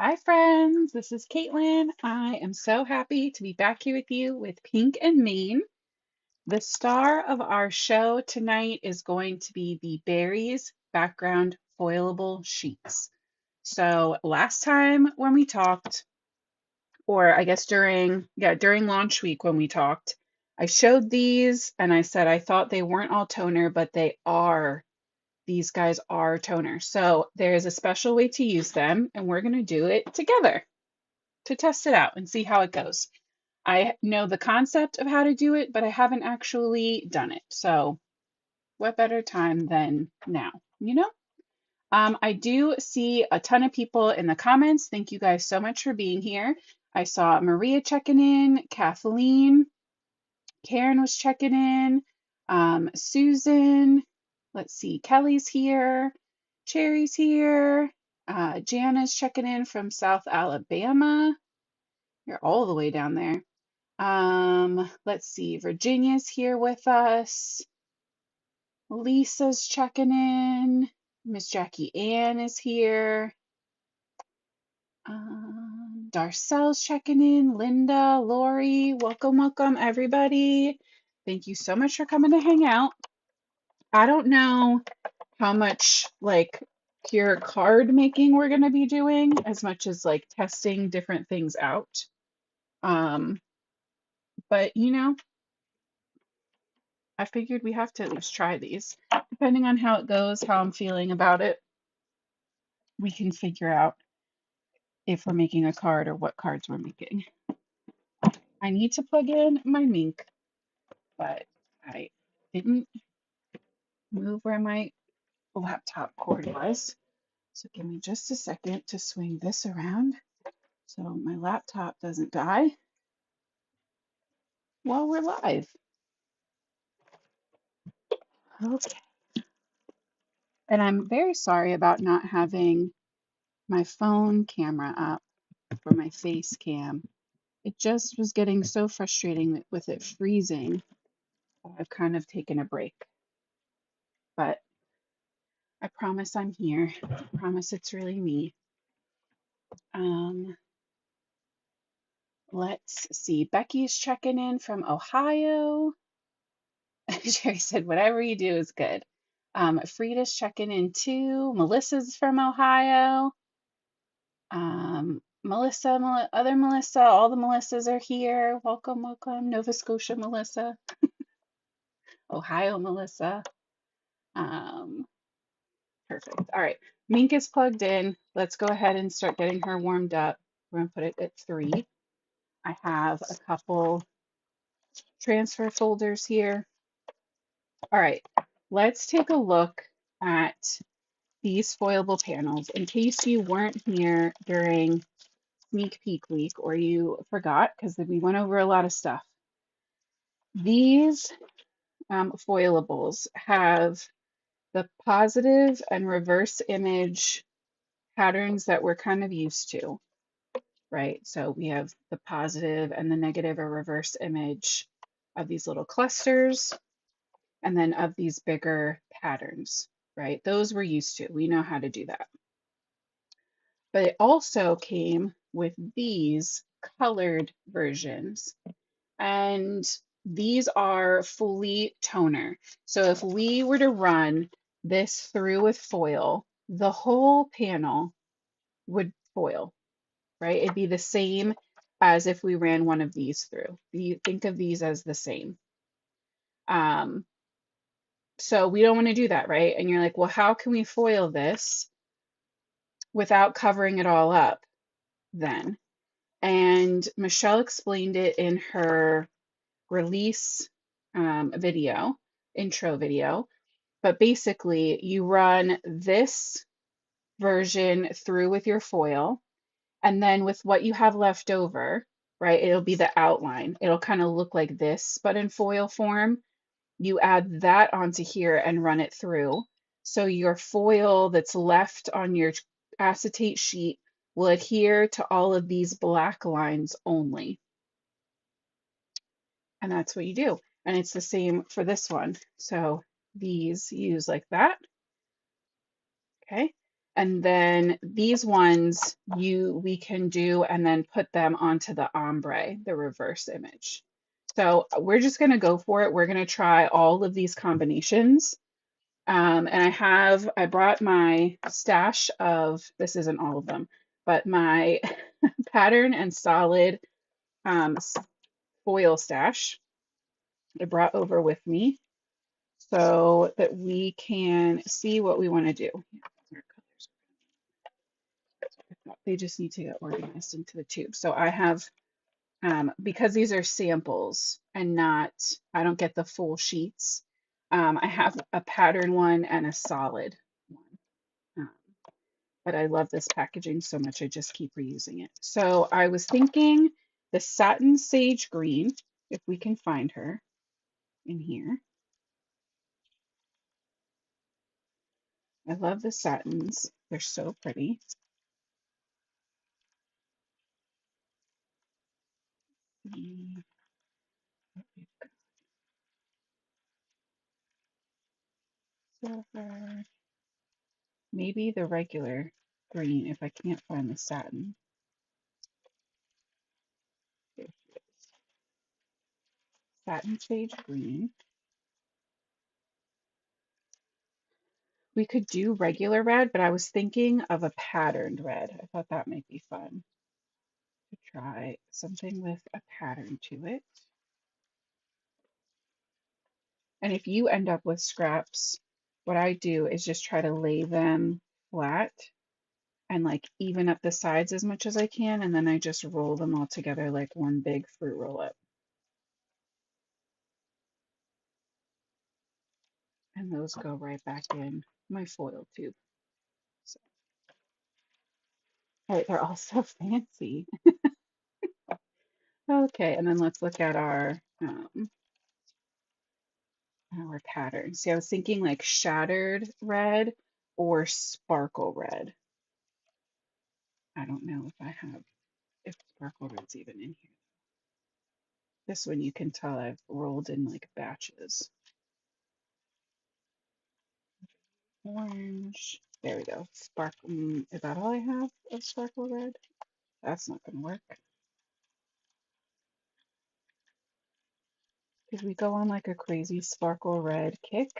Hi, friends. This is Caitlin. I am so happy to be back here with you with Pink and Main. The star of our show tonight is going to be the Berries Background Foilable Sheets. So last time when we talked, or I guess during launch week when we talked, I showed these and I said I thought they weren't all toner, but they are. These guys are toner. So there is a special way to use them, and we're going to do it together to test it out and see how it goes. I know the concept of how to do it, but I haven't actually done it. So, what better time than now, you know? I do see a ton of people in the comments. Thank you guys so much for being here. I saw Maria checking in, Kathleen, Karen was checking in, Susan, let's see, Kelly's here, Cherry's here, Jana's checking in from South Alabama. You're all the way down there. Let's see, Virginia's here with us. Lisa's checking in. Miss Jackie Ann is here. Darcel's checking in. Linda, Lori, welcome, everybody. Thank you so much for coming to hang out. I don't know how much like pure card making we're going to be doing as much as like testing different things out. Um, but I figured we have to at least try these. Depending on how it goes, how I'm feeling about it, we can figure out if we're making a card or what cards we're making. I need to plug in my Minc, but I didn't move where my laptop cord was. So give me just a second to swing this around so my laptop doesn't die while we're live. Okay. And I'm very sorry about not having my phone camera up for my face cam. It just was getting so frustrating with it freezing. I've kind of taken a break, but I promise I'm here. I promise it's really me. Um, let's see. Becky's checking in from Ohio. Sherry said, whatever you do is good. Frida's checking in too. Melissa's from Ohio. Melissa, other Melissa, all the Melissas are here. Welcome. Nova Scotia Melissa, Ohio Melissa. Um, Perfect. All right. Mink is plugged in. Let's go ahead and start getting her warmed up. We're going to put it at 3. I have a couple transfer folders here. All right. Let's take a look at these foilable panels in case you weren't here during sneak peek week or you forgot because we went over a lot of stuff. These foilables have the positive and reverse image patterns that we're kind of used to, right? So we have the positive and the negative or reverse image of these little clusters and then of these bigger patterns, right? Those we're used to. We know how to do that. But it also came with these colored versions. And these are fully toner. So if we were to run this through with foil, the whole panel would foil, right? It'd be the same as if we ran one of these through. You think of these as the same. So we don't want to do that, right? And you're like, well, how can we foil this without covering it all up then? And Michelle explained it in her release intro video. But basically, you run this version through with your foil, and then with what you have left over, right, it'll be the outline. It'll kind of look like this, but in foil form. You add that onto here and run it through. So your foil that's left on your acetate sheet will adhere to all of these black lines only. And that's what you do. And it's the same for this one. So these use like that. Okay. And then these ones we can do and then put them onto the ombre, the reverse image. So we're just going to go for it. We're going to try all of these combinations. And I brought my stash of, this isn't all of them, but my pattern and solid foil stash I brought over with me so that we can see what we want to do. They just need to get organized into the tube. So I have, because these are samples and not, I don't get the full sheets. I have a pattern one and a solid one. Um, but I love this packaging so much, I just keep reusing it. So I was thinking the Satin Sage Green, if we can find her in here. I love the satins. They're so pretty. Silver. Maybe the regular green if I can't find the satin. There she is. Satin Sage Green. We could do regular red, but I was thinking of a patterned red. I thought that might be fun to try something with a pattern to it. And if you end up with scraps, what I do is just try to lay them flat and like even up the sides as much as I can, and then I just roll them all together like one big fruit roll up. And those go right back in my foil tube. So, all right, they're all so fancy. Okay, and then let's look at our pattern. See, I was thinking like shattered red or sparkle red. I don't know if sparkle red's even in here. This one you can tell I've rolled in like batches. Orange. There we go. Sparkle. Is that all I have of sparkle red? That's not going to work. Did we go on like a crazy sparkle red kick?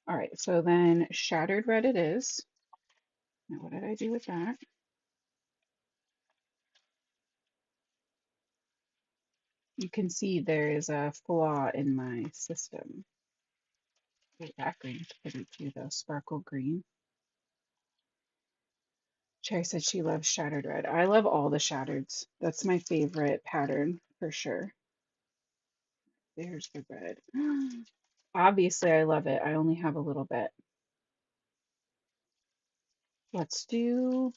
All right, so then shattered red it is. Now, what did I do with that? You can see there is a flaw in my system. Oh, that green's pretty too, though. Sparkle green. Cherry said she loves shattered red. I love all the shattereds. That's my favorite pattern for sure. There's the red. Obviously, I love it. I only have a little bit. Let's do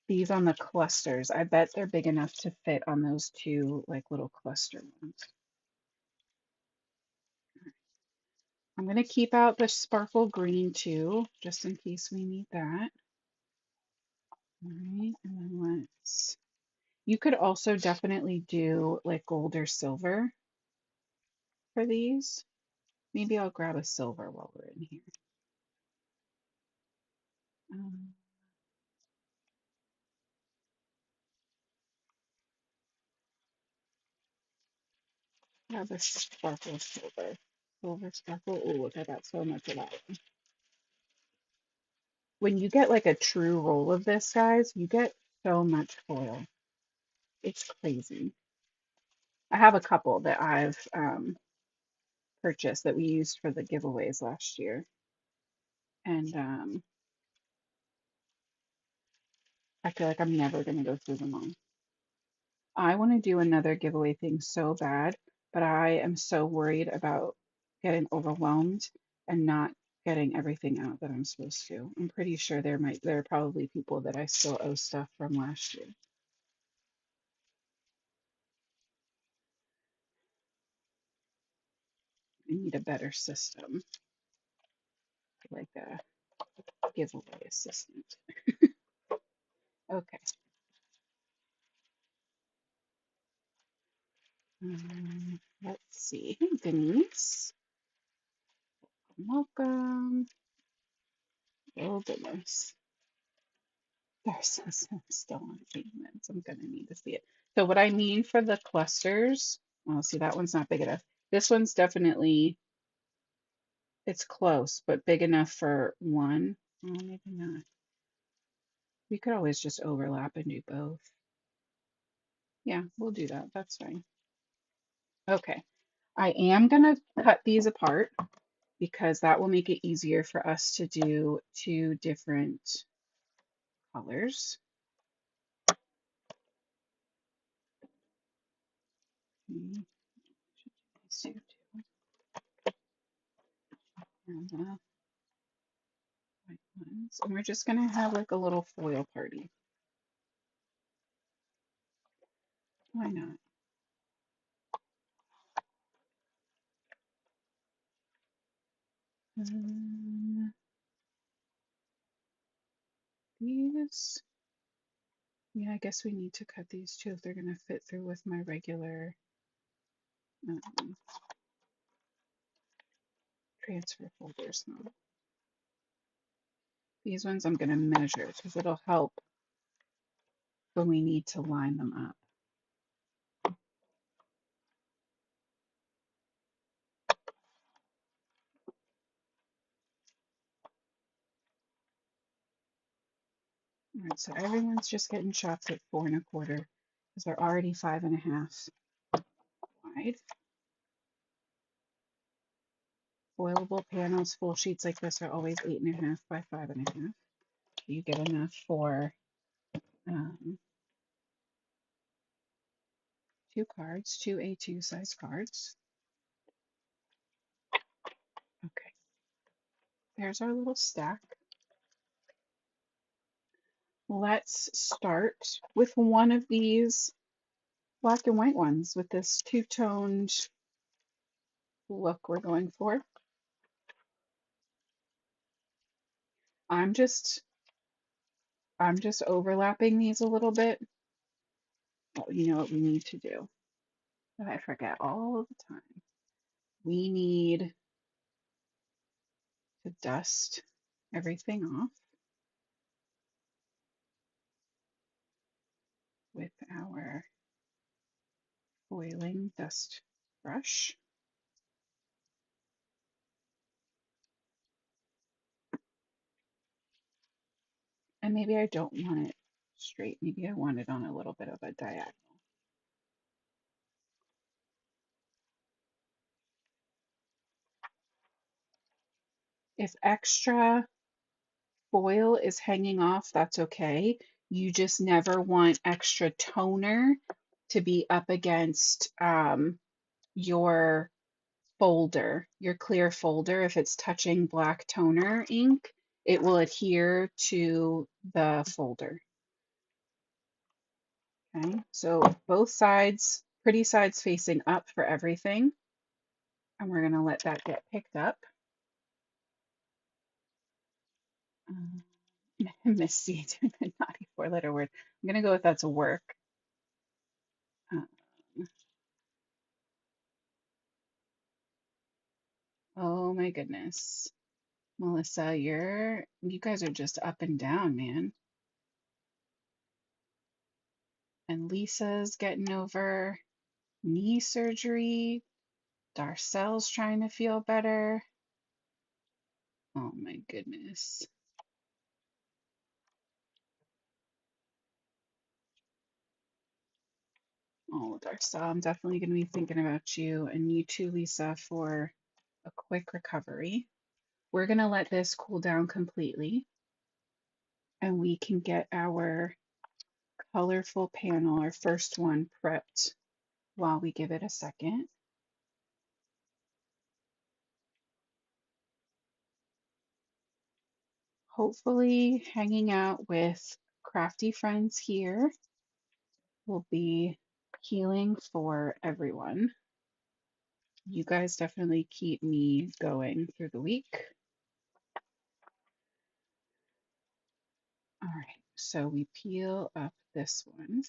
these on the clusters. I bet they're big enough to fit on those two like little cluster ones. I'm going to keep out the sparkle green too, just in case we need that. All right, and then you could also definitely do like gold or silver for these. Maybe I'll grab a silver while we're in here. Um, grab a sparkle silver. Silver sparkle. Oh, look, I got so much of that. When you get like a true roll of this, guys, you get so much foil. It's crazy. I have a couple that I've purchased that we used for the giveaways last year. And I feel like I'm never going to go through them all. I want to do another giveaway thing so bad, but I am so worried about getting overwhelmed and not getting everything out that I'm supposed to. I'm pretty sure there are probably people that I still owe stuff from last year. I need a better system, like a giveaway assistant. Okay. Let's see. Hey, Denise. Welcome. Oh goodness. There's some still on pigments. I'm gonna need to see it. So what I mean for the clusters, oh, see that one's not big enough. This one's definitely, it's close, but big enough for one. Oh, maybe not. We could always just overlap and do both. Yeah, we'll do that. That's fine. Okay. I am gonna cut these apart because that will make it easier for us to do two different colors. Okay, should do these two too. And the white ones. And we're just gonna have like a little foil party. Why not? These, yeah, I guess we need to cut these too if they're gonna fit through with my regular um, transfer folders. Huh? These ones I'm gonna measure because it'll help when we need to line them up. All right, so everyone's just getting shots at 4 1/4 because they're already 5 1/2 wide. Foilable panels, full sheets like this are always 8 1/2 by 5 1/2. You get enough for um, 2 cards, 2 A2 size cards. Okay, there's our little stack. Let's start with one of these black and white ones with this two-toned look we're going for. I'm just overlapping these a little bit. Oh, you know what we need to do? I forget all the time. We need to dust everything off with our foiling dust brush. And maybe I don't want it straight. Maybe I want it on a little bit of a diagonal. If extra foil is hanging off, that's okay. You just never want extra toner to be up against your folder, your clear folder. If it's touching black toner ink, it will adhere to the folder. Okay, so both sides, pretty sides facing up for everything. And we're going to let that get picked up. Misty doing a naughty 4-letter word. I'm going to go with that's a work. Um, oh my goodness. Melissa, you guys are just up and down, man. And Lisa's getting over knee surgery. Darcel's trying to feel better. Oh my goodness. Oh, Darcel, I'm definitely going to be thinking about you and you too, Lisa, for a quick recovery. We're going to let this cool down completely and we can get our colorful panel, our first one, prepped while we give it a second. Hopefully, hanging out with crafty friends here will be healing for everyone. You guys definitely keep me going through the week. All right, so we peel up this one.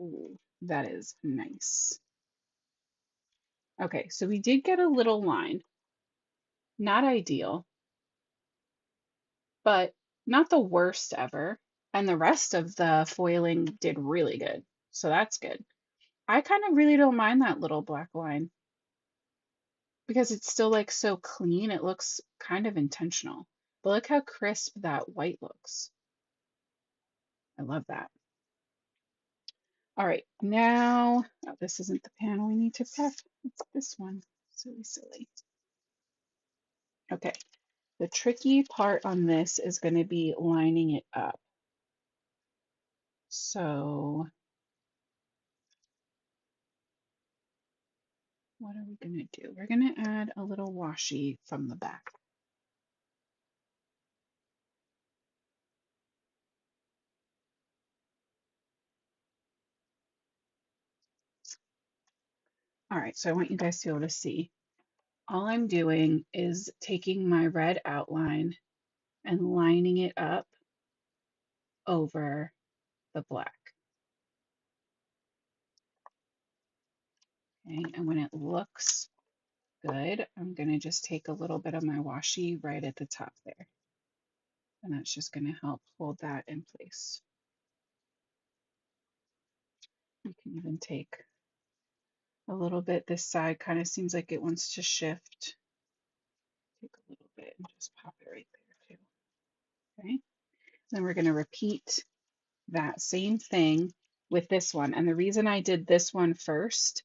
Ooh, that is nice. Okay, so we did get a little line. Not ideal. but not the worst ever. And the rest of the foiling did really good. So that's good. I kind of really don't mind that little black line because it's still like so clean. It looks kind of intentional. But look how crisp that white looks. I love that. All right, now, oh, this isn't the panel we need to prep. It's this one. Silly, silly. Okay, the tricky part on this is going to be lining it up. So what are we going to do? We're going to add a little washi from the back. All right, so I want you guys to be able to see. All I'm doing is taking my red outline and lining it up over the black. Okay, and when it looks good, I'm going to just take a little bit of my washi right at the top there. And that's just going to help hold that in place. You can even take a little bit. This side kind of seems like it wants to shift. Take a little bit and just pop it right there too. Okay. Then we're going to repeat that same thing with this one. And the reason I did this one first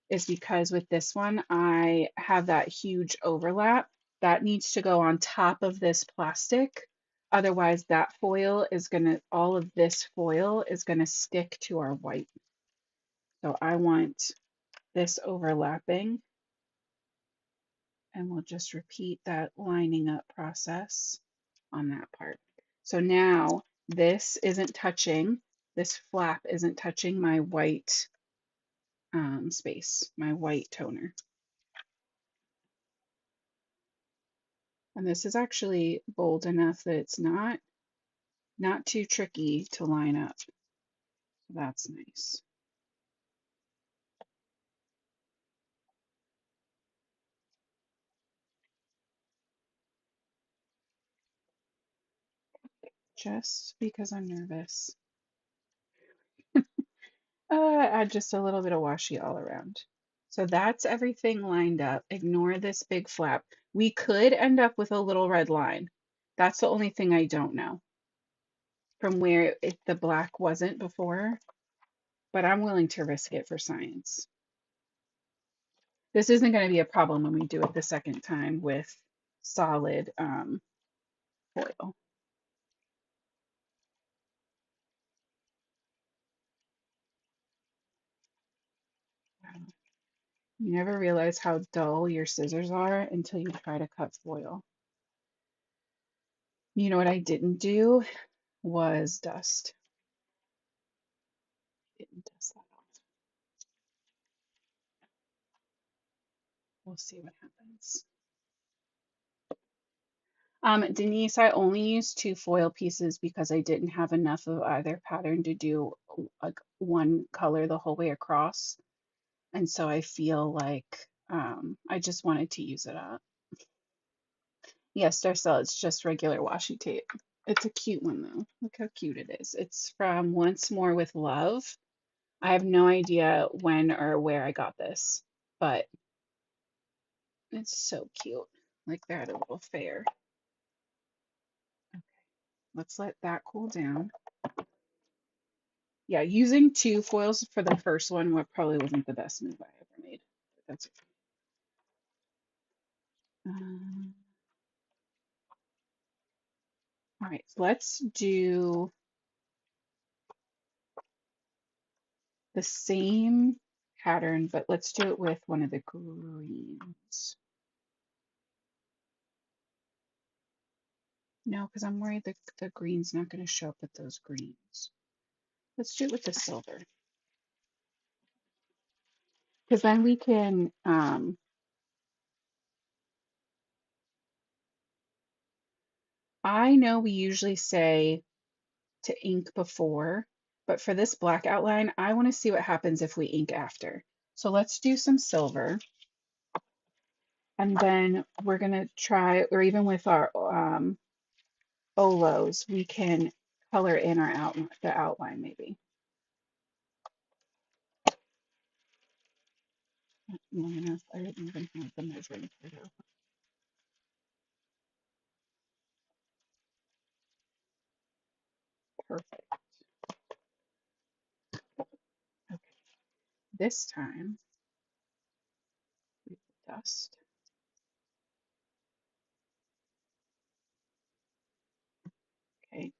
is because with this one, I have that huge overlap that needs to go on top of this plastic. Otherwise, that foil is going to, all of this foil is going to stick to our white. So I want this overlapping, and we'll just repeat that lining up process on that part. So now this isn't touching, this flap isn't touching my white space, my white toner. And this is actually bold enough that it's not too tricky to line up. That's nice. Just because I'm nervous. Add just a little bit of washi all around. So that's everything lined up. Ignore this big flap. We could end up with a little red line. That's the only thing I don't know from where the black wasn't before, but I'm willing to risk it for science. This isn't going to be a problem when we do it the second time with solid foil. You never realize how dull your scissors are until you try to cut foil. You know what I didn't do was dust. Didn't dust that off. We'll see what happens. Denise, I only used 2 foil pieces because I didn't have enough of either pattern to do like one color the whole way across. And so I feel like I just wanted to use it up. Yes, Darcel, it's just regular washi tape. It's a cute one though. Look how cute it is. It's from Once More with Love. I have no idea when or where I got this, but it's so cute. Like they're at a little fair. Okay, let's let that cool down. Yeah, using 2 foils for the first one probably wasn't the best move I ever made. But that's okay. All right, so let's do the same pattern, but let's do it with one of the greens. No, because I'm worried the green's not going to show up with those greens. Let's do it with the silver. Because then we can, I know we usually say to ink before, but for this black outline, I want to see what happens if we ink after. So let's do some silver. And then we're going to try, or even with our olos, we can color in our outline, the outline maybe. Long enough. I didn't even have the measuring part out. Perfect. Okay. This time, we dust. Okay.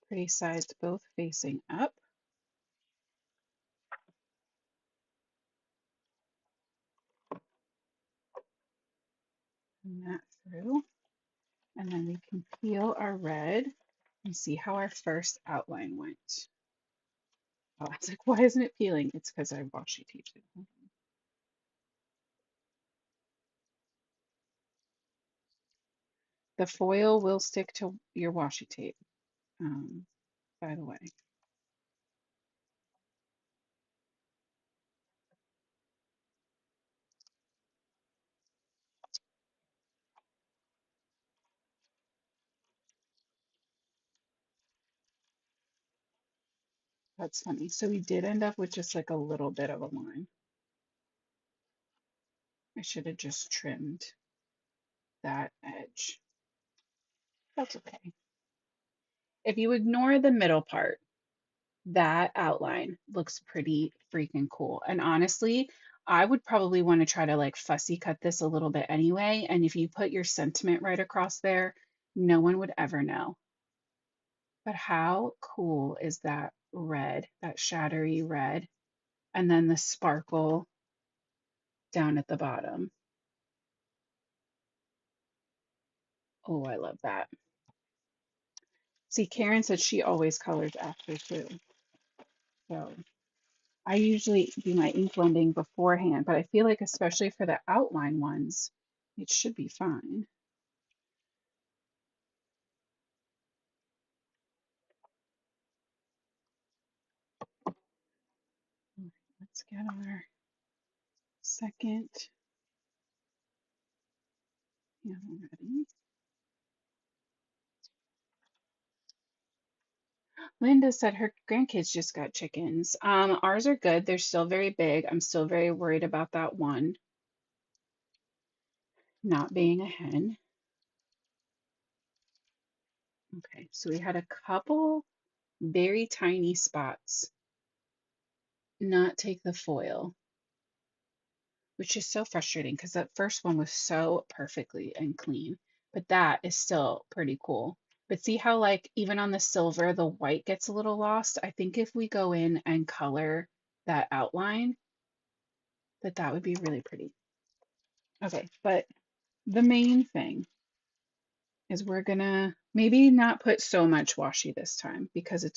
Pretty sides both facing up. And that through. And then we can peel our red and see how our first outline went. Oh, I was like, why isn't it peeling? It's because I washi taped it. The foil will stick to your washi tape, by the way. That's funny. So we did end up with just like a little bit of a line. I should have just trimmed that edge. That's okay. If you ignore the middle part, that outline looks pretty freaking cool. And honestly, I would probably want to try to like fussy cut this a little bit anyway. And if you put your sentiment right across there, no one would ever know. But how cool is that red, that shattery red, and then the sparkle down at the bottom? Oh, I love that. See, Karen said she always colors after too. So I usually do my ink blending beforehand, but I feel like especially for the outline ones, it should be fine. Let's get our second panel ready. Linda said her grandkids just got chickens. Ours are good. They're still very big. I'm still very worried about that one not being a hen. Okay, so we had a couple very tiny spots not take the foil, which is so frustrating because that first one was so perfectly and clean, but that is still pretty cool. But see how like even on the silver, the white gets a little lost? I think if we go in and color that outline, that would be really pretty. Okay, but the main thing is we're gonna maybe not put so much washi this time because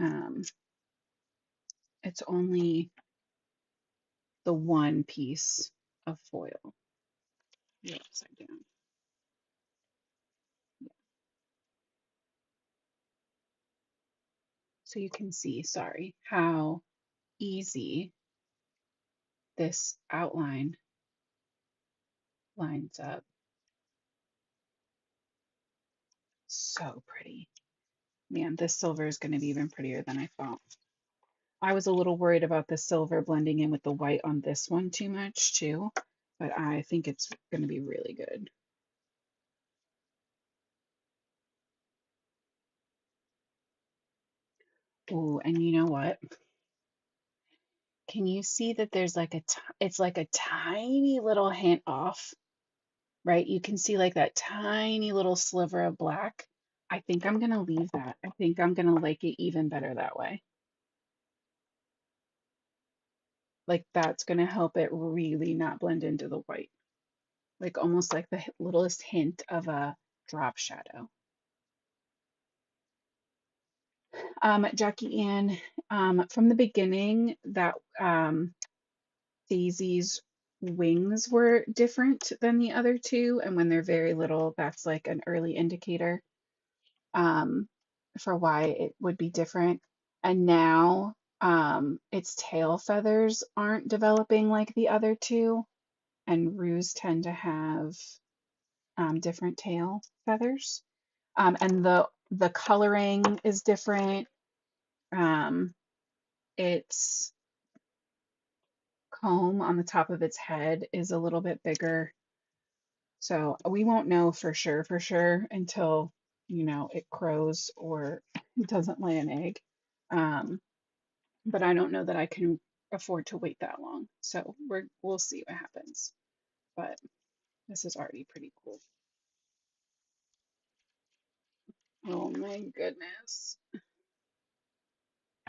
um, it's only the one piece of foil. You're upside down. So you can see, sorry, how easy this outline lines up. So pretty. Man, this silver is going to be even prettier than I thought. I was a little worried about the silver blending in with the white on this one too much too, but I think it's going to be really good. Oh, and you know what? Can you see that there's like it's like a tiny little hint off, right? You can see like that tiny little sliver of black. I think I'm gonna leave that. I think I'm gonna like it even better that way. Like that's gonna help it really not blend into the white. Like almost like the littlest hint of a drop shadow. Jackie Ann, from the beginning, that Daisy's wings were different than the other two, and when they're very little, that's like an early indicator um, for why it would be different. And now its tail feathers aren't developing like the other two, and roos tend to have different tail feathers. And the coloring is different. Um, its comb on the top of its head is a little bit bigger. So we won't know for sure until, it crows or it doesn't lay an egg. Um, but I don't know that I can afford to wait that long. So we'll see what happens. But this is already pretty cool. Oh my goodness.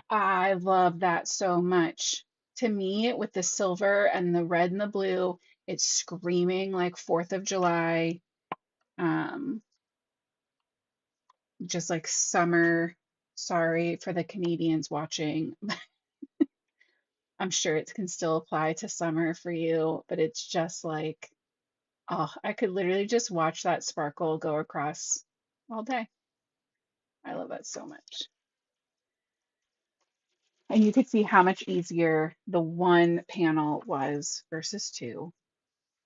I love that so much. To me, with the silver and the red and the blue, it's screaming like 4th of July, um, just like summer. Sorry for the Canadians watching. I'm sure it can still apply to summer for you, but it's just like, oh, I could literally just watch that sparkle go across all day. I love that so much. And you could see how much easier the one panel was versus two,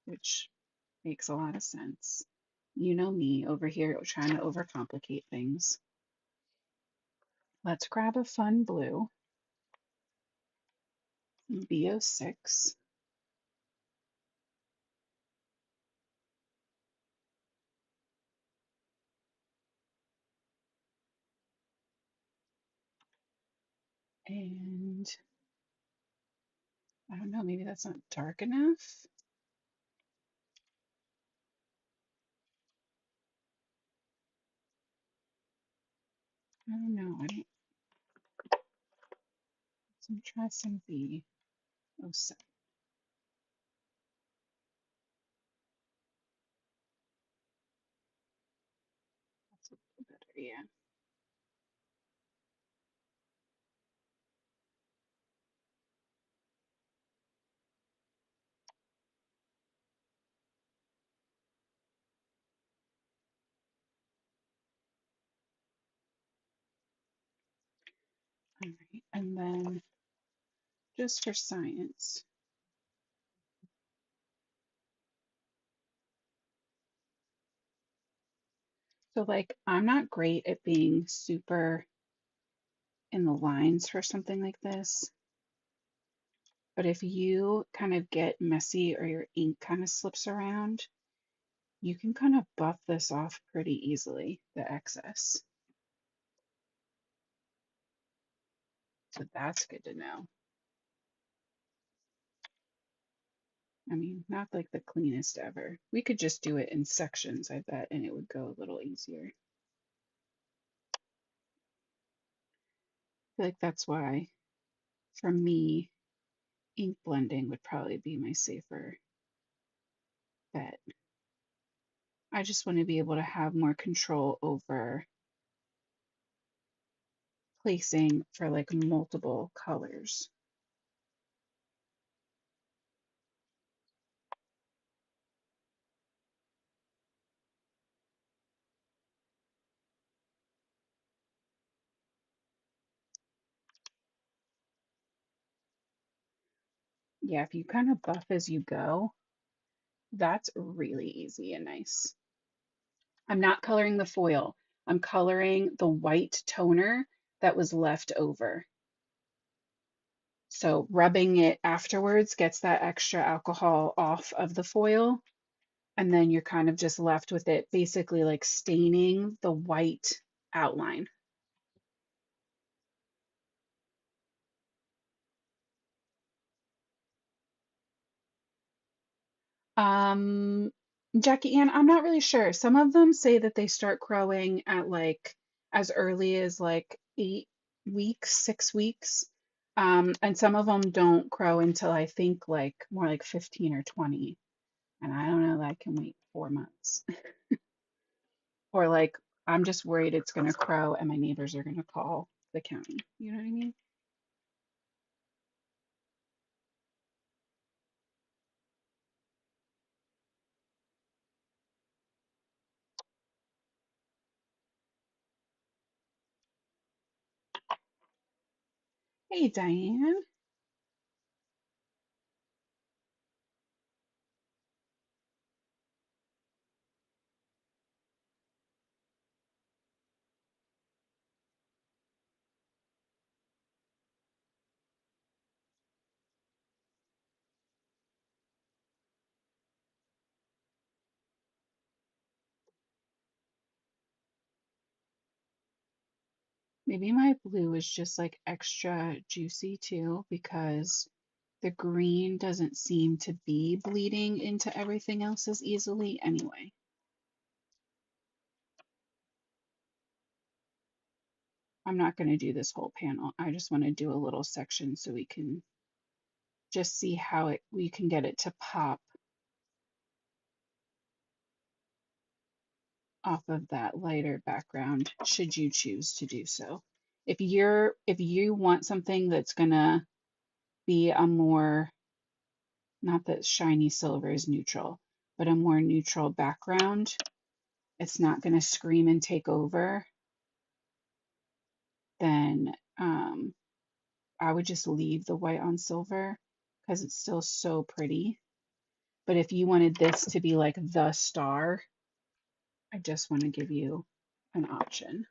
which makes a lot of sense. You know me over here trying to overcomplicate things. Let's grab a fun blue, B06. And I don't know, maybe that's not dark enough. I don't know. Let's try some B07. That's a little better, yeah. All right, and then just for science. So like I'm not great at being super in the lines for something like this, but if you kind of get messy or your ink kind of slips around, you can kind of buff this off pretty easily, the excess. So that's good to know. I mean, not like the cleanest ever. We could just do it in sections, I bet, and it would go a little easier. I feel like that's why, for me, ink blending would probably be my safer bet. I just want to be able to have more control over placing for like multiple colors. Yeah, if you kind of buff as you go, that's really easy and nice. I'm not coloring the foil. I'm coloring the white toner that was left over. So rubbing it afterwards gets that extra alcohol off of the foil. And then you're kind of just left with it basically like staining the white outline. Um, Jackie Ann, I'm not really sure. Some of them say that they start growing at like as early as like 8 weeks, 6 weeks. And some of them don't grow until I think like more like 15 or 20. And I don't know that I can wait 4 months. Or like I'm just worried it's gonna crow and my neighbors are gonna call the county. You know what I mean? Hey, Diane. Maybe my blue is just like extra juicy too because the green doesn't seem to be bleeding into everything else as easily anyway. I'm not going to do this whole panel. I just want to do a little section so we can just see how we can get it to pop off of that lighter background should you choose to do so. If you want something that's gonna be a more, not that shiny silver is neutral, but a more neutral background, it's not gonna scream and take over, then I would just leave the white on silver because it's still so pretty. But if you wanted this to be like the star, I just want to give you an option.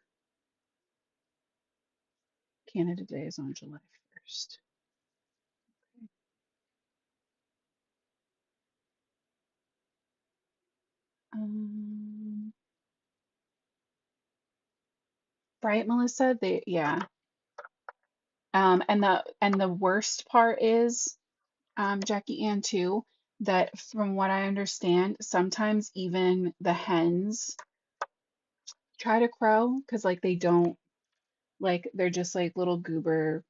Canada Day is on July 1st. Um, right, Melissa? Yeah. And the worst part is, Jackie Ann too, that from what I understand, sometimes even the hens try to crow because like they don't like they're just like little goober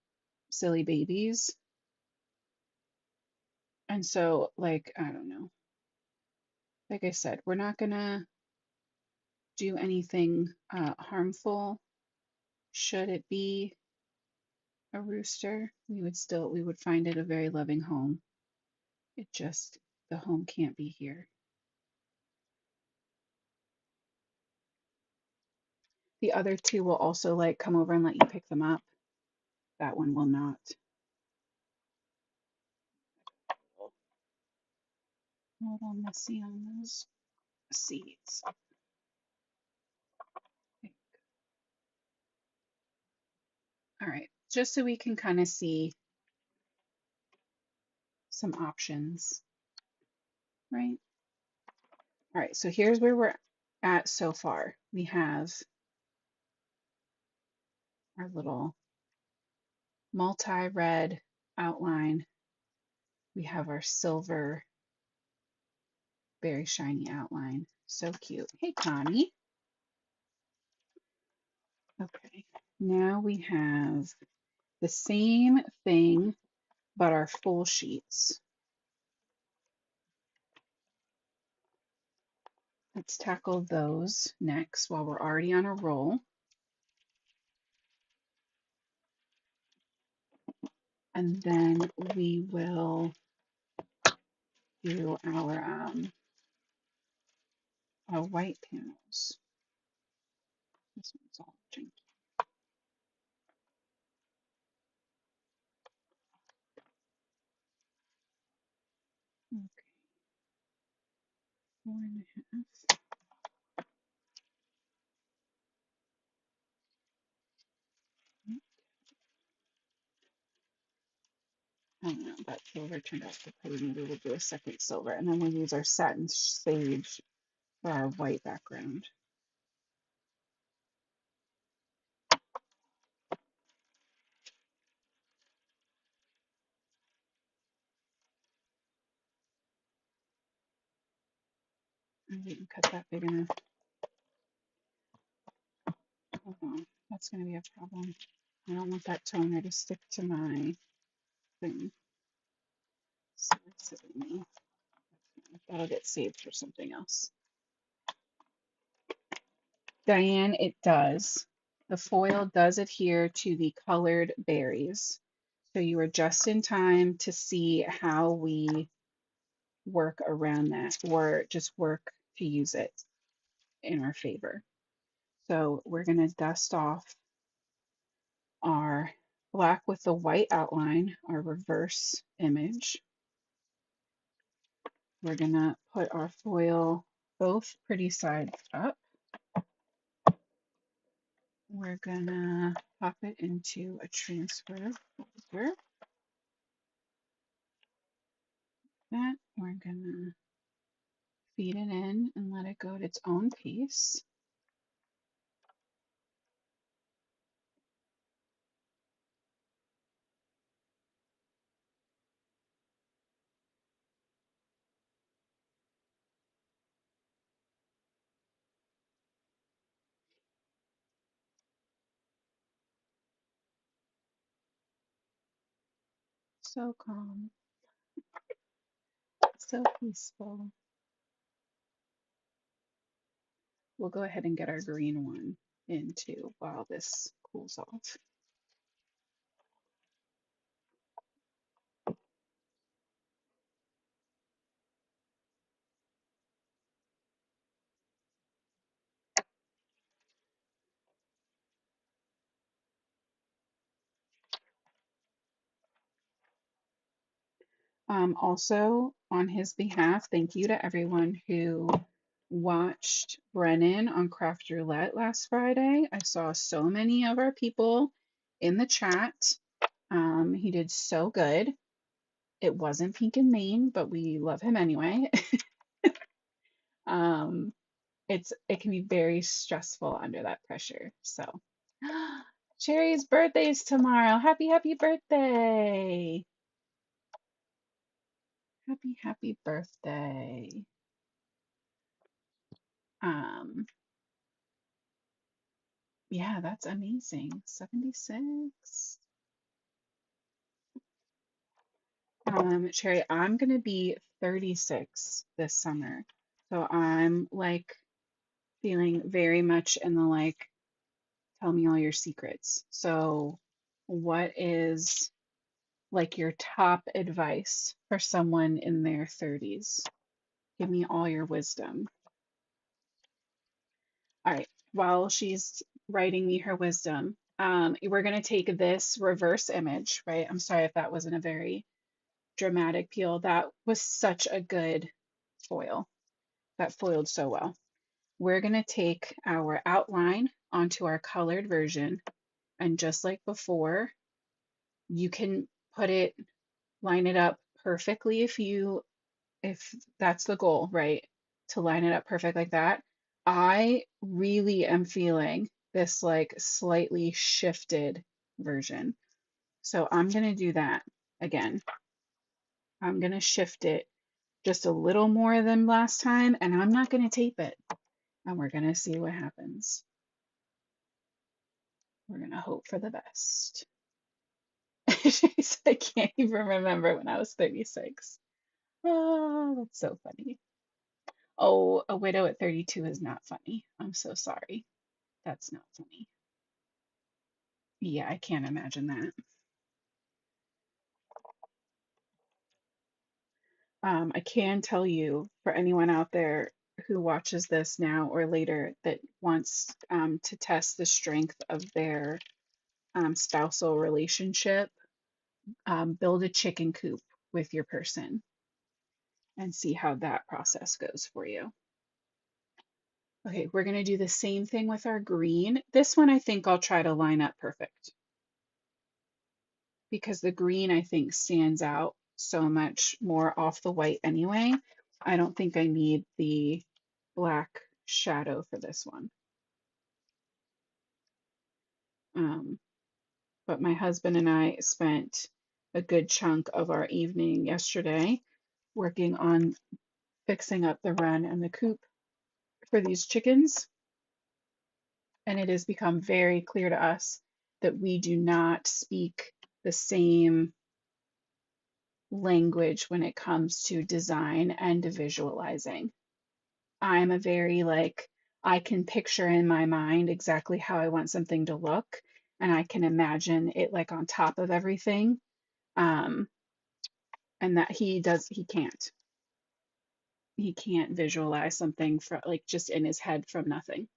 silly babies. And so like I don't know. Like I said, we're not gonna do anything harmful. Should it be a rooster, we would find it a very loving home. It just, the home can't be here. The other two will also like come over and let you pick them up. That one will not. A little messy on those seeds. All right, just so we can kind of see some options, right? All right, so here's where we're at so far. We have our little multi-red outline. We have our silver, very shiny outline. So cute. Hey, Connie. Okay, now we have the same thing, but our full sheets. Let's tackle those next while we're already on a roll. And then we will do our white panels. This one's all junky. Okay, 4.5. I don't know, that silver turned out so pretty. Maybe we'll do a second silver, and then we'll use our satin sage for our white background. I didn't cut that big enough. Hold on, that's going to be a problem. I don't want that toner to stick to my thing. So that'll get saved for something else. Diane, it does. The foil does adhere to the colored berries. So you are just in time to see how we work around that or just work to use it in our favor. So we're going to dust off our black with the white outline, our reverse image. We're going to put our foil both pretty sides up. We're going to pop it into a transfer folder. That we're going to feed it in and let it go at its own pace. So calm, so peaceful. We'll go ahead and get our green one in too while this cools off. Also, on his behalf, thank you to everyone who watched Brennan on Craft Roulette last Friday. I saw so many of our people in the chat. He did so good. It wasn't Pink and Main, but we love him anyway. um, it can be very stressful under that pressure. So, Cherry's birthday is tomorrow. Happy birthday! Happy birthday. Um, yeah, that's amazing. 76. Cherry, I'm gonna be 36 this summer. So I'm like feeling very much in the like, tell me all your secrets. So what is like your top advice for someone in their 30s? Give me all your wisdom. All right, while she's writing me her wisdom, we're going to take this reverse image, right? I'm sorry if that wasn't a very dramatic peel. That was such a good foil. That foiled so well. We're going to take our outline onto our colored version, and just like before, you can put it, line it up perfectly if that's the goal, right? To line it up perfect like that. I really am feeling this like slightly shifted version. So I'm going to do that again. I'm going to shift it just a little more than last time, and I'm not going to tape it. And we're going to see what happens. We're going to hope for the best. I can't even remember when I was 36. Oh, that's so funny. Oh, a widow at 32 is not funny. I'm so sorry. That's not funny. Yeah, I can't imagine that. I can tell you for anyone out there who watches this now or later that wants to test the strength of their spousal relationship, build a chicken coop with your person and see how that process goes for you. Okay, we're going to do the same thing with our green. This one I think I'll try to line up perfect because the green I think stands out so much more off the white anyway. I don't think I need the black shadow for this one. Um, but my husband and I spent a good chunk of our evening yesterday working on fixing up the run and the coop for these chickens. And it has become very clear to us that we do not speak the same language when it comes to design and visualizing. I'm a very like, I can picture in my mind exactly how I want something to look, and I can imagine it like on top of everything. Um, and that he can't visualize something from like just in his head from nothing,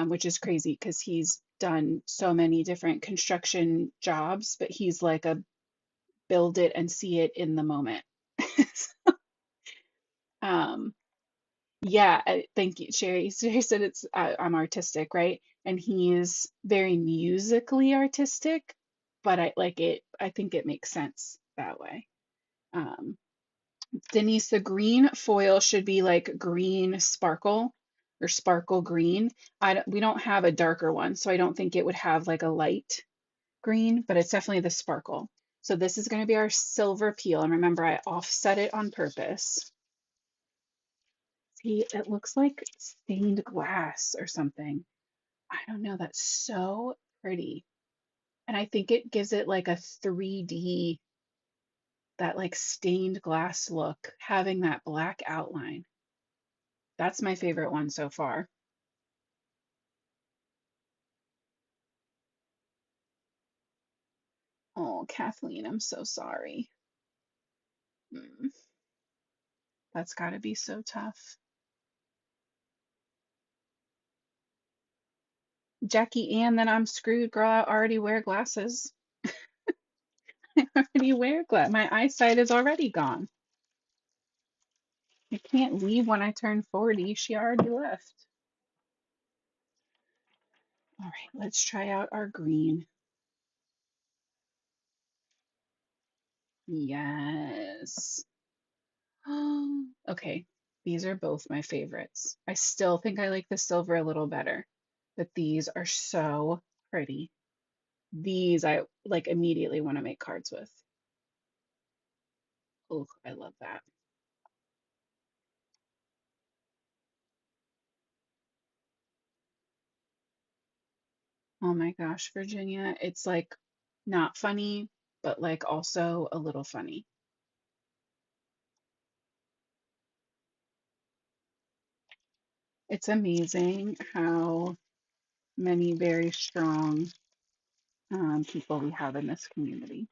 which is crazy because he's done so many different construction jobs, but he's like a build it and see it in the moment. um, yeah, thank you, Sherry. Sherry said it's I'm artistic, right? And he's very musically artistic, but I like it. I think it makes sense that way. Um, Denise, the green foil should be like green sparkle or sparkle green. We don't have a darker one, so I don't think it would have like a light green, but it's definitely the sparkle. So this is going to be our silver peel. And remember, I offset it on purpose. See, it looks like stained glass or something. I don't know. That's so pretty. And I think it gives it like a 3D that like stained glass look, having that black outline. That's my favorite one so far. Oh, Kathleen, I'm so sorry. Mm, that's got to be so tough. Jackie Ann, then I'm screwed, girl. I already wear glasses. I already wear glass. My eyesight is already gone. I can't leave when I turn 40. She already left. All right, let's try out our green. Yes. Okay, these are both my favorites. I still think I like the silver a little better, but these are so pretty. These I like immediately want to make cards with. Oh, I love that. Oh my gosh, Virginia, it's like not funny, but like also a little funny. It's amazing how many very strong people we have in this community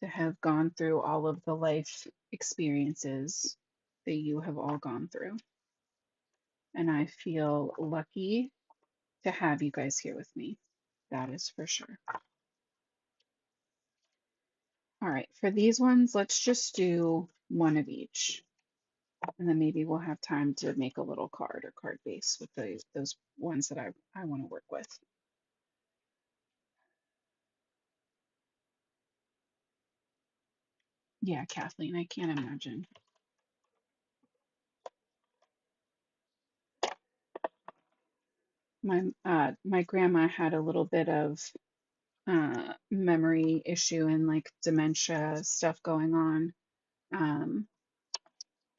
to have gone through all of the life experiences that you have all gone through. And I feel lucky to have you guys here with me. That is for sure. All right, for these ones, let's just do one of each. And then maybe we'll have time to make a little card or card base with those ones that I want to work with. Yeah, Kathleen, I can't imagine. My grandma had a little bit of memory issue and like dementia stuff going on um,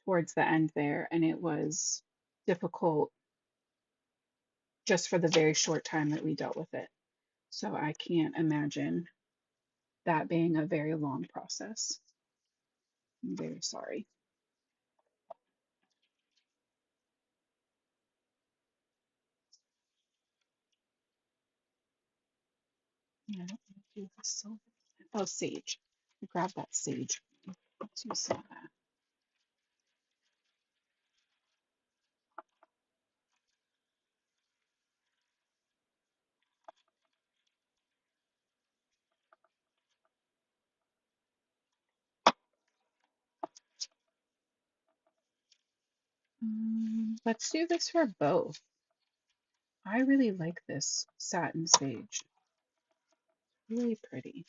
towards the end there, and it was difficult just for the very short time that we dealt with it. So I can't imagine that being a very long process. I'm very sorry. Yeah, I don't want to do the silver. Oh, sage. I grabbed that sage. Let's use some of that. Let's do this for both. I really like this satin sage. Really pretty.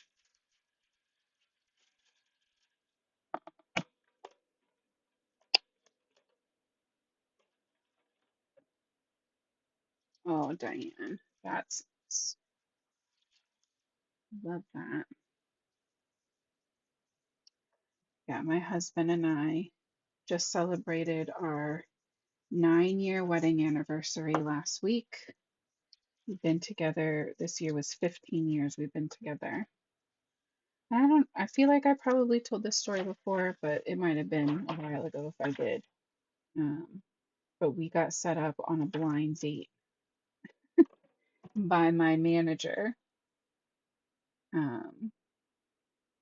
Oh, Diane, that's love that. Yeah, my husband and I just celebrated our 9-year wedding anniversary last week. We've been together, this year was 15 years we've been together. I feel like I probably told this story before, but it might have been a while ago if I did. Um, but we got set up on a blind date by my manager um,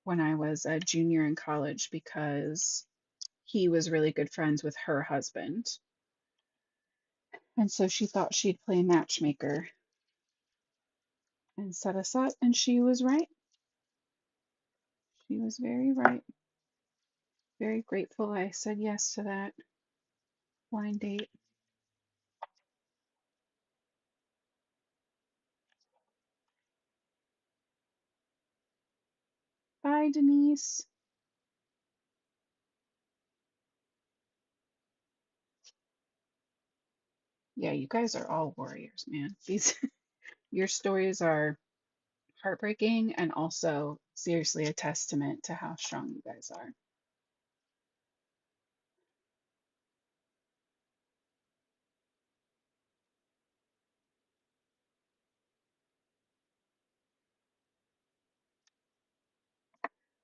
when I was a junior in college because he was really good friends with her husband. And so she thought she'd play matchmaker and set us up, and she was right. She was very right. Very grateful I said yes to that blind date. Bye, Denise. Yeah, you guys are all warriors, man. These your stories are heartbreaking and also seriously a testament to how strong you guys are.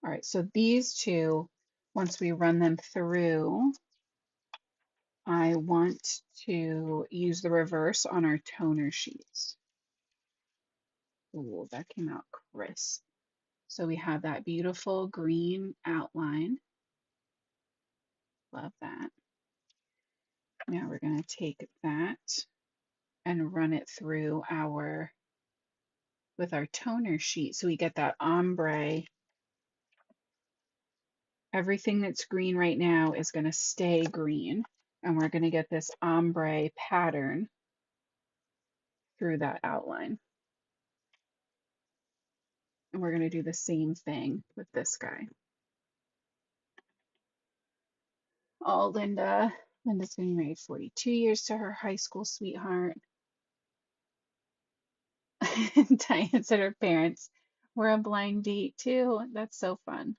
All right, so these two, once we run them through, I want to use the reverse on our toner sheets. Oh, that came out crisp. So we have that beautiful green outline. Love that. Now we're going to take that and run it through with our toner sheet so we get that ombre. Everything that's green right now is going to stay green, and we're going to get this ombre pattern through that outline. And we're going to do the same thing with this guy. Oh, Linda. Linda's getting married 42 years to her high school sweetheart. Diane said her parents were a blind date too. That's so fun.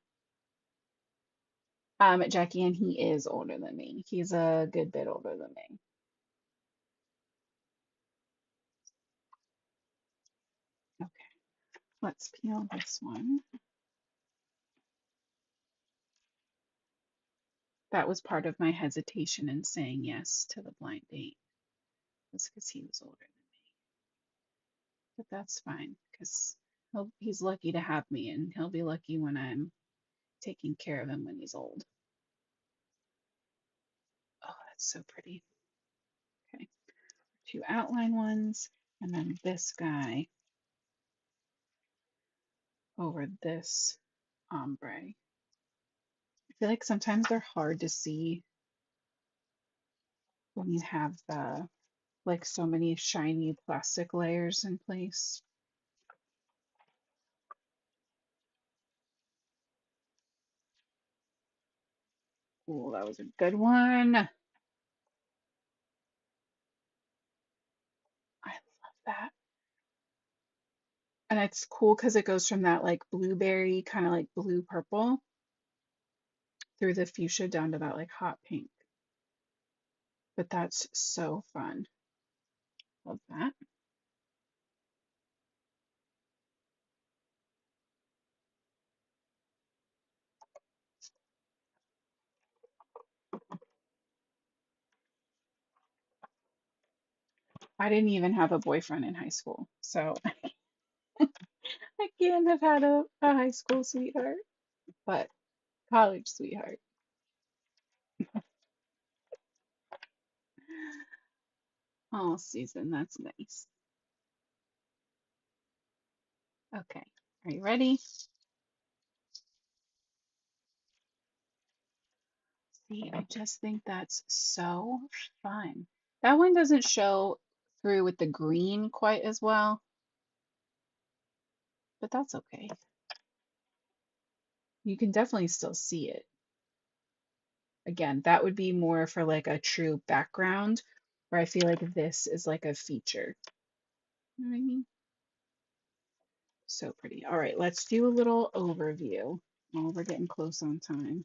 Jackie, and he is older than me. He's a good bit older than me. Okay, let's peel this one. That was part of my hesitation in saying yes to the blind date, was because he was older than me. But that's fine, because he's lucky to have me, and he'll be lucky when I'm taking care of him when he's old. Oh, that's so pretty. Okay, two outline ones, and then this guy over this ombre. I feel like sometimes they're hard to see when you have like so many shiny plastic layers in place. Oh, that was a good one. I love that. And it's cool because it goes from that like blueberry, kind of like blue purple, through the fuchsia down to that like hot pink. But that's so fun. Love that. I didn't even have a boyfriend in high school, so I can't have had a high school sweetheart, but college sweetheart. Oh, Susan, that's nice. Okay, are you ready? See, I just think that's so fun. That one doesn't show through with the green quite as well, but that's okay. You can definitely still see it. Again, that would be more for like a true background, where I feel like this is like a feature. You know what I mean? So pretty. All right, let's do a little overview. Oh, we're getting close on time.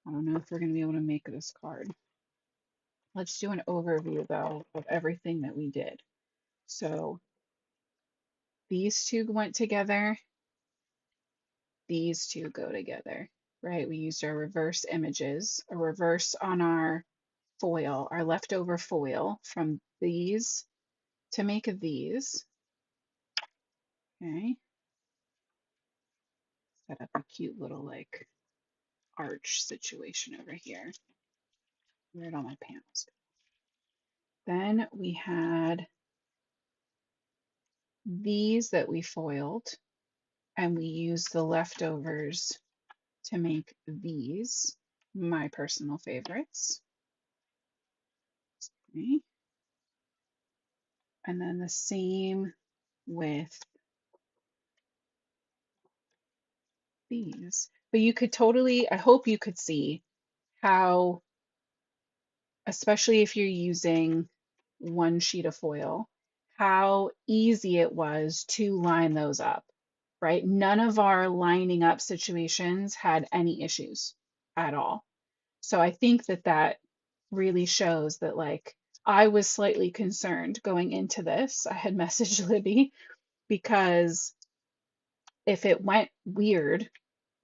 I don't know if we're going to be able to make this card. Let's do an overview though of everything that we did. So these two went together, these two go together, right? We used our reverse images, a reverse on our foil, our leftover foil from these to make these. Okay. Set up a cute little like arch situation over here. Where'd all my panels go? Then we had these that we foiled, and we used the leftovers to make these, my personal favorites. Okay. And then the same with these. But you could totally, I hope you could see how, especially if you're using one sheet of foil, how easy it was to line those up, right? None of our lining up situations had any issues at all. So I think that that really shows that, like, I was slightly concerned going into this. I had messaged Libby because if it went weird,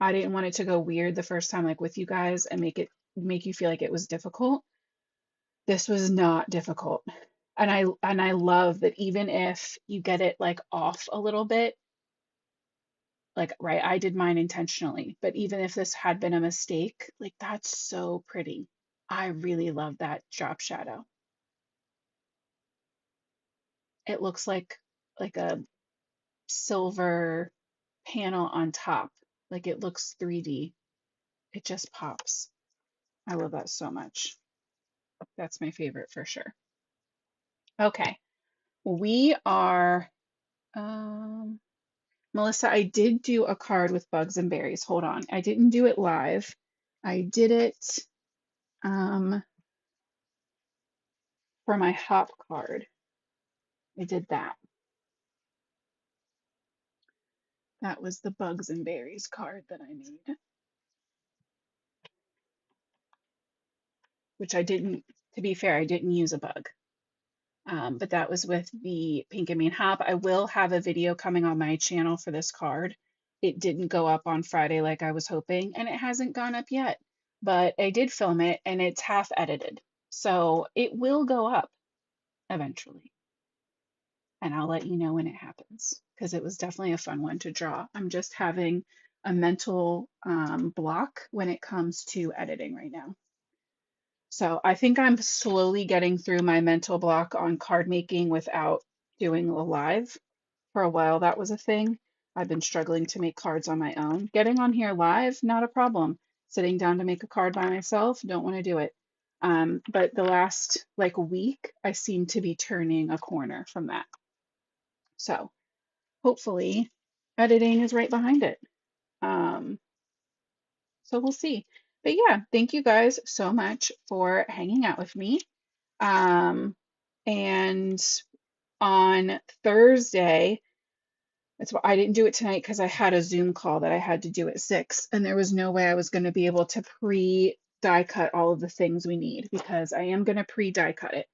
I didn't want it to go weird the first time, like with you guys, and make you feel like it was difficult. This was not difficult. And I love that even if you get it like off a little bit, like right, I did mine intentionally, but even if this had been a mistake, like that's so pretty. I really love that drop shadow. It looks like a silver panel on top. Like it looks 3D. It just pops. I love that so much. That's my favorite for sure. Okay. We are Melissa, I did do a card with bugs and berries. Hold on. I didn't do it live. I did it for my hop card. I did that. That was the bugs and berries card that I made, which I didn't, to be fair, I didn't use a bug. But that was with the Pink and Mean Hop. I will have a video coming on my channel for this card. It didn't go up on Friday like I was hoping, and it hasn't gone up yet. But I did film it, and it's half edited. So it will go up eventually. And I'll let you know when it happens because it was definitely a fun one to draw. I'm just having a mental block when it comes to editing right now. So I think I'm slowly getting through my mental block on card making without doing a live. For a while, that was a thing. I've been struggling to make cards on my own. Getting on here live, not a problem. Sitting down to make a card by myself, don't want to do it. But the last like week, I seem to be turning a corner from that. So hopefully editing is right behind it. Um, so we'll see. But yeah, thank you guys so much for hanging out with me. And on Thursday, that's why I didn't do it tonight because I had a Zoom call that I had to do at 6, and there was no way I was going to be able to pre-die cut all of the things we need because I am going to pre-die cut it.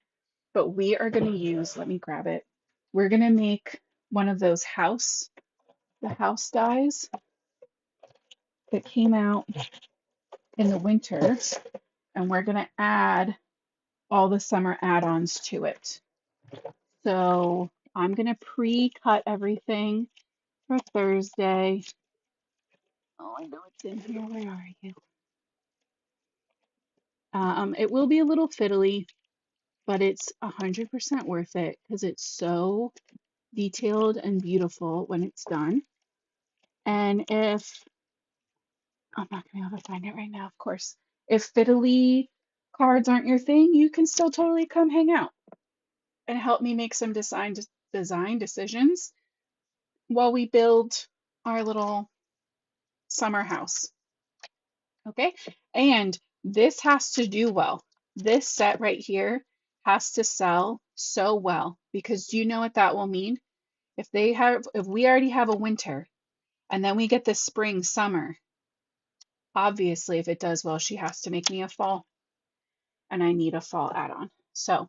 But we are going to use, let me grab it. We're going to make one of those the house dies that came out in the winter, and we're going to add all the summer add-ons to it. So I'm going to pre-cut everything for Thursday. Oh, I know it's in here. Where are you? It will be a little fiddly, but it's 100% worth it because it's so detailed and beautiful when it's done. And if I'm not going to be able to find it right now, of course. If fiddly cards aren't your thing, you can still totally come hang out and help me make some design decisions while we build our little summer house. Okay? And this has to do well. This set right here has to sell so well because do you know what that will mean? If we already have a winter and then we get the spring, summer, obviously if it does well, she has to make me a fall and I need a fall add-on. So,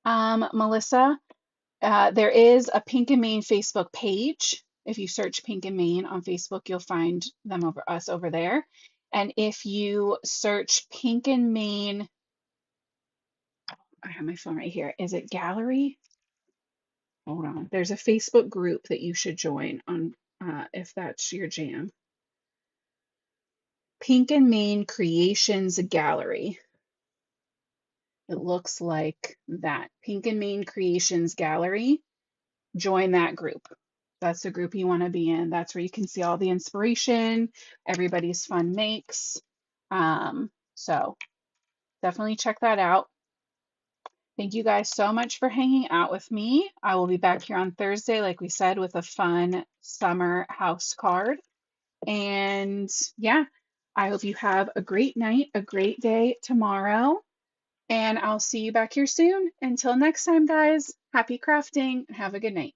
Melissa, there is a Pink and Main Facebook page. If you search Pink and Main on Facebook, you'll find us over there. And if you search Pink and Main, I have my phone right here. Is it Gallery? Hold on. There's a Facebook group that you should join on if that's your jam. Pink and Main Creations Gallery. It looks like that. Pink and Main Creations Gallery. Join that group. That's the group you want to be in. That's where you can see all the inspiration, everybody's fun makes. So definitely check that out. Thank you guys so much for hanging out with me. I will be back here on Thursday, like we said, with a fun summer house card. And yeah, I hope you have a great night, a great day tomorrow. And I'll see you back here soon. Until next time, guys, happy crafting. Have a good night.